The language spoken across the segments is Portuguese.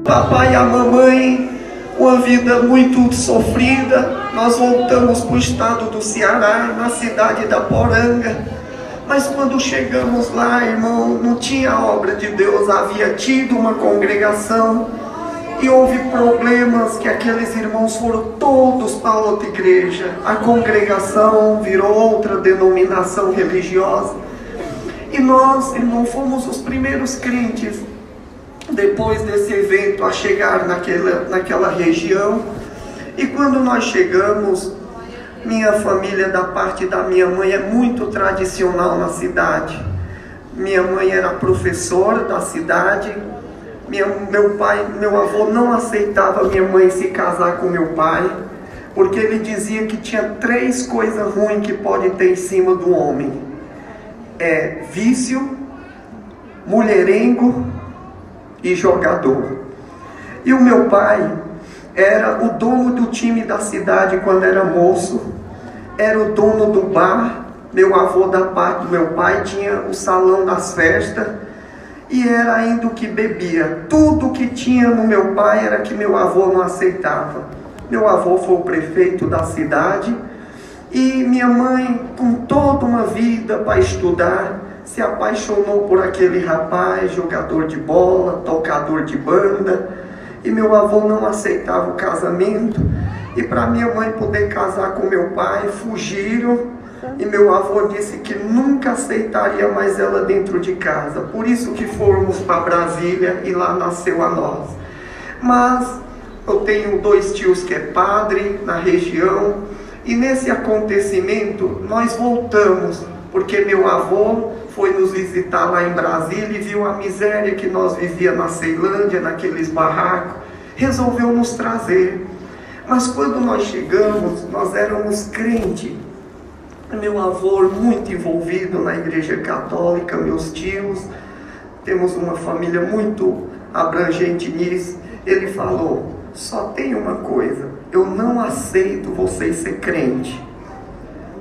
Papai e a mamãe, uma vida muito sofrida. Nós voltamos para o estado do Ceará, na cidade da Poranga. Mas quando chegamos lá, irmão, não tinha obra de Deus. Havia tido uma congregação e houve problemas que aqueles irmãos foram todos para outra igreja. A congregação virou outra denominação religiosa. E nós, irmão, fomos os primeiros crentes depois desse evento a chegar naquela região. E quando nós chegamos, minha família, da parte da minha mãe, é muito tradicional na cidade. Minha mãe era professora da cidade. Meu avô não aceitava minha mãe se casar com meu pai, porque ele dizia que tinha 3 coisas ruins que pode ter em cima do homem: vício, mulherengo e jogador. E o meu pai era o dono do time da cidade quando era moço, era o dono do bar. Meu avô, da parte do meu pai, tinha o salão das festas e era ainda o que bebia. Tudo que tinha no meu pai era que meu avô não aceitava. Meu avô foi o prefeito da cidade e minha mãe, com toda uma vida para estudar, se apaixonou por aquele rapaz, jogador de bola, tocador de banda, e meu avô não aceitava o casamento. E para minha mãe poder casar com meu pai, fugiram, e meu avô disse que nunca aceitaria mais ela dentro de casa. Por isso que fomos para Brasília e lá nasceu a nós. Mas eu tenho 2 tios que é padre na região, e nesse acontecimento nós voltamos, porque meu avô foi nos visitar lá em Brasília e viu a miséria que nós vivíamos na Ceilândia, naqueles barracos, resolveu nos trazer. Mas quando nós chegamos, nós éramos crentes. Meu avô muito envolvido na igreja católica, meus tios, temos uma família muito abrangente nisso. Ele falou: só tem uma coisa, eu não aceito vocês ser crente.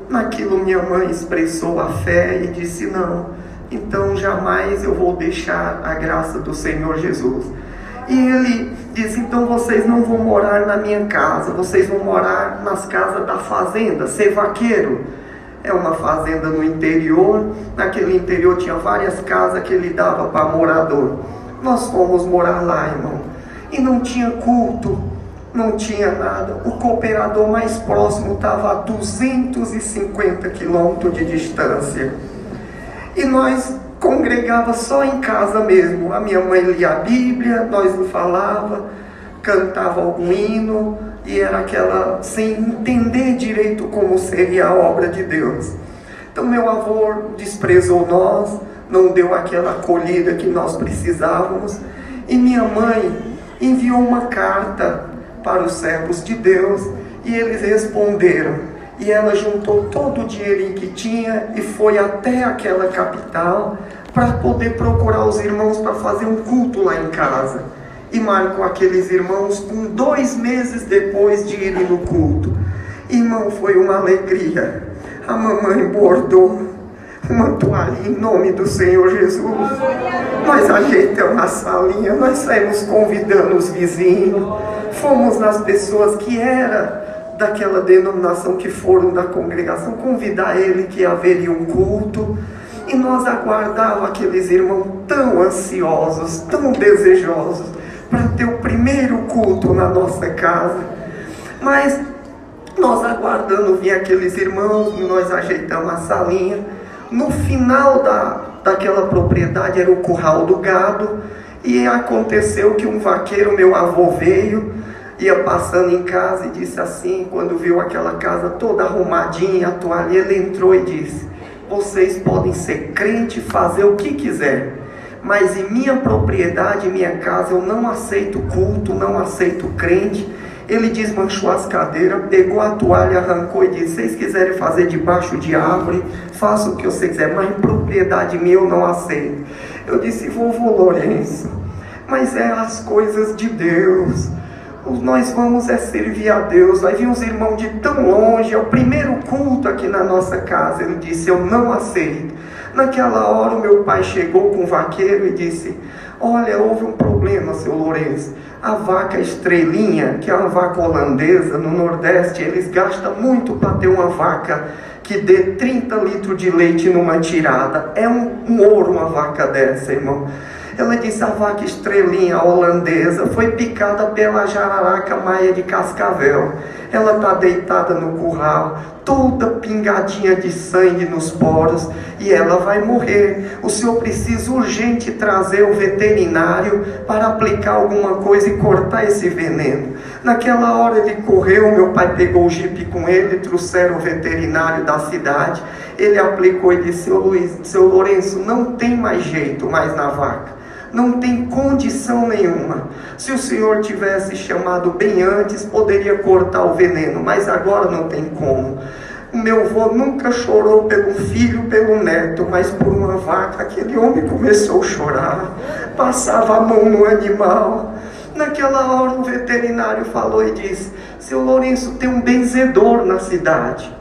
Naquilo minha mãe expressou a fé e disse: não, então jamais eu vou deixar a graça do Senhor Jesus. E ele disse: então vocês não vão morar na minha casa, vocês vão morar nas casas da fazenda, ser vaqueiro. É uma fazenda no interior. Naquele interior tinha várias casas que ele dava para morador. Nós fomos morar lá, irmão, e não tinha culto, não tinha nada. O cooperador mais próximo estava a 250 quilômetros de distância. E nós congregava só em casa mesmo. A minha mãe lia a Bíblia, nós não falava, cantava algum hino, e era aquela, sem entender direito como seria a obra de Deus. Então meu avô desprezou nós, não deu aquela acolhida que nós precisávamos, e minha mãe enviou uma carta para os servos de Deus, e eles responderam, e ela juntou todo o dinheirinho que tinha e foi até aquela capital para poder procurar os irmãos para fazer um culto lá em casa. E marcou aqueles irmãos com 2 meses depois de irem no culto. Irmão, foi uma alegria. A mamãe bordou uma toalha em nome do Senhor Jesus. Nós ajeitamos a salinha, nós saímos convidando os vizinhos, fomos nas pessoas que era daquela denominação, que foram da congregação, convidar ele que haveria um culto. E nós aguardávamos aqueles irmãos tão ansiosos, tão desejosos para ter o primeiro culto na nossa casa. Mas nós aguardando vir aqueles irmãos, nós ajeitamos a salinha. No final daquela propriedade era o curral do gado, e aconteceu que um vaqueiro, meu avô, veio, ia passando em casa e disse assim, quando viu aquela casa toda arrumadinha, a toalha, ele entrou e disse: vocês podem ser crente, fazer o que quiser, mas em minha propriedade, em minha casa, eu não aceito culto, não aceito crente. Ele desmanchou as cadeiras, pegou a toalha, arrancou e disse: vocês quiserem fazer debaixo de árvore, façam o que você quiser, mas em propriedade minha eu não aceito. Eu disse: vovô Lourenço, mas é as coisas de Deus. Nós vamos servir a Deus. Vai vir os irmãos de tão longe, é o primeiro culto aqui na nossa casa. Ele disse: eu não aceito. Naquela hora o meu pai chegou com o vaqueiro e disse: Olha, houve um problema, seu Lourenço. A vaca estrelinha, que é uma vaca holandesa, no Nordeste, eles gastam muito para ter uma vaca que dê 30 litros de leite numa tirada. É um ouro uma vaca dessa, irmão. Ela disse: a vaca estrelinha holandesa foi picada pela jararaca maia de Cascavel. Ela está deitada no curral, toda pingadinha de sangue nos poros, e ela vai morrer. O senhor precisa urgente trazer o veterinário para aplicar alguma coisa e cortar esse veneno. Naquela hora ele correu, meu pai pegou o jipe com ele, trouxeram o veterinário da cidade. Ele aplicou e disse: seu Lourenço, não tem mais jeito mais na vaca. Não tem condição nenhuma. Se o senhor tivesse chamado bem antes, poderia cortar o veneno, mas agora não tem como. O meu avô nunca chorou pelo filho, pelo neto, mas por uma vaca. Aquele homem começou a chorar, passava a mão no animal. Naquela hora o veterinário falou e disse: seu Lourenço, tem um benzedor na cidade.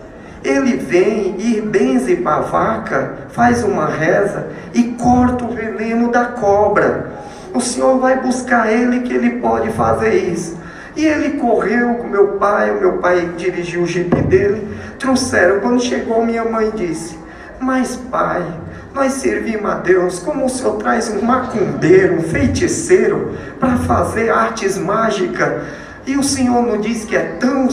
Ele vem e benze para a vaca, faz uma reza e corta o veneno da cobra. O senhor vai buscar ele, que ele pode fazer isso. E ele correu com o meu pai dirigiu o jipe dele, trouxeram. Quando chegou, minha mãe disse: mas pai, nós servimos a Deus, como o senhor traz um macumbeiro, um feiticeiro, para fazer artes mágicas, e o senhor não diz que é tão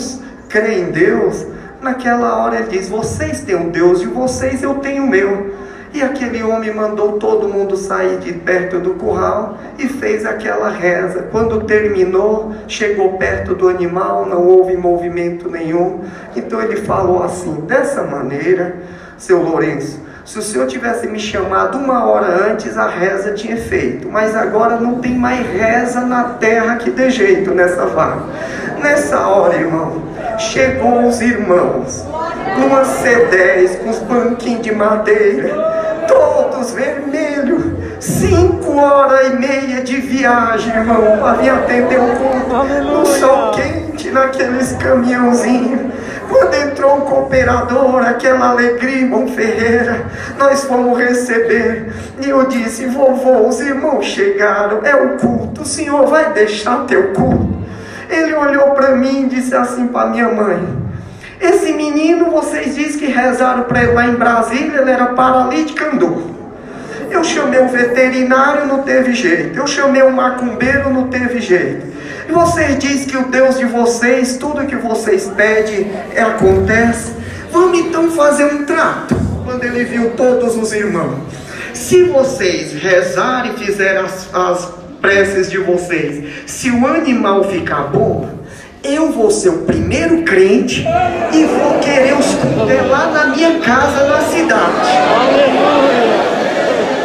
crê em Deus? Naquela hora ele diz: vocês têm um Deus de vocês, eu tenho o meu. E aquele homem mandou todo mundo sair de perto do curral e fez aquela reza. Quando terminou, chegou perto do animal, não houve movimento nenhum. Então ele falou assim: dessa maneira, seu Lourenço, se o senhor tivesse me chamado 1 hora antes, a reza tinha feito. Mas agora não tem mais reza na terra que dê jeito nessa vaca. Nessa hora, irmão, chegou os irmãos, numa C10, com os banquinhos de madeira, todos vermelhos, 5h30 de viagem, irmão, para vir atender o culto, no sol quente, naqueles caminhãozinhos. Quando entrou o cooperador, aquela alegria, irmão Ferreira, nós fomos receber. E eu disse: vovô, os irmãos chegaram, é o culto, o senhor vai deixar teu culto? Ele olhou para mim e disse assim para minha mãe: esse menino, vocês dizem que rezaram para ele lá em Brasília, ele era paralítico, andou. Eu chamei o veterinário, não teve jeito. Eu chamei o macumbeiro, não teve jeito. E vocês dizem que o Deus de vocês, tudo que vocês pedem, acontece. Vamos então fazer um trato. Quando ele viu todos os irmãos: se vocês rezarem e fizerem as preces de vocês, se o animal ficar bom, eu vou ser o primeiro crente e vou querer os cultos lá na minha casa, na cidade.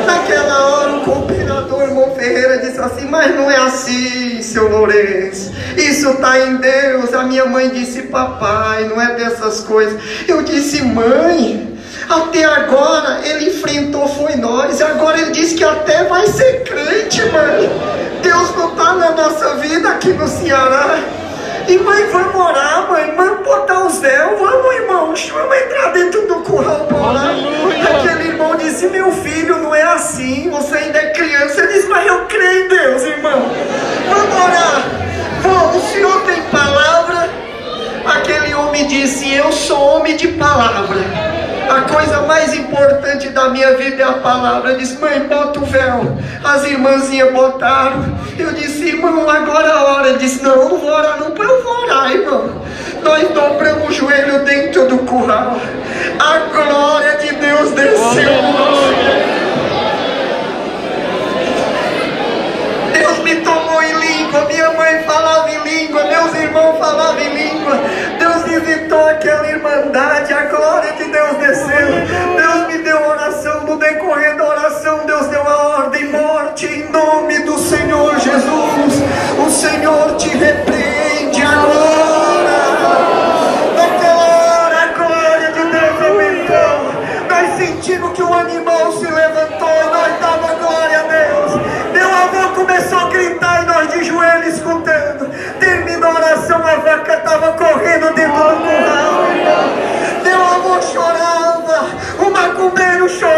Naquela hora o cooperador, irmão Ferreira, disse assim: mas não é assim, seu Lourenço, isso está em Deus. A minha mãe disse: papai, não é dessas coisas. Eu disse: mãe, até agora ele enfrentou foi nós, e agora ele disse que até vai ser crente, mãe. Deus não está na nossa vida aqui no Ceará. E mãe, vamos orar, mãe, vamos botar os véus, vamos, irmãos, vamos entrar dentro do curral para orar. Aquele irmão disse: meu filho, não é assim, você ainda é criança. Eu disse: mas eu creio em Deus, irmão, vamos orar. Bom, o senhor tem palavra? Aquele homem disse: eu sou homem de palavra. A coisa mais importante da minha vida é a palavra. Eu disse: mãe, bota o véu. As irmãzinhas botaram. Eu disse: irmão, agora é a hora. Ele disse: não, não vou orar não. Eu vou orar, irmão. Nós dobramos o joelho dentro do curral. A glória de Deus desceu. Deus me tomou em língua. Minha mãe falava em língua, meus irmãos falavam em língua. Deus visitou aquela irmandade. A glória de Deus desceu. Deus me deu oração. No decorrer da oração, Deus deu a ordem: morte em nome do Senhor Jesus. O Senhor te repreende agora. Naquela hora a glória de Deus aumentou. Nós sentimos que o animal se levantou e nós dávamos glória a Deus. Meu avô começou a gritar e nós de joelho escutando. Terminou a oração, a vaca estava correndo dentro do curral. Meu avô chorava, o macumbeiro chorava.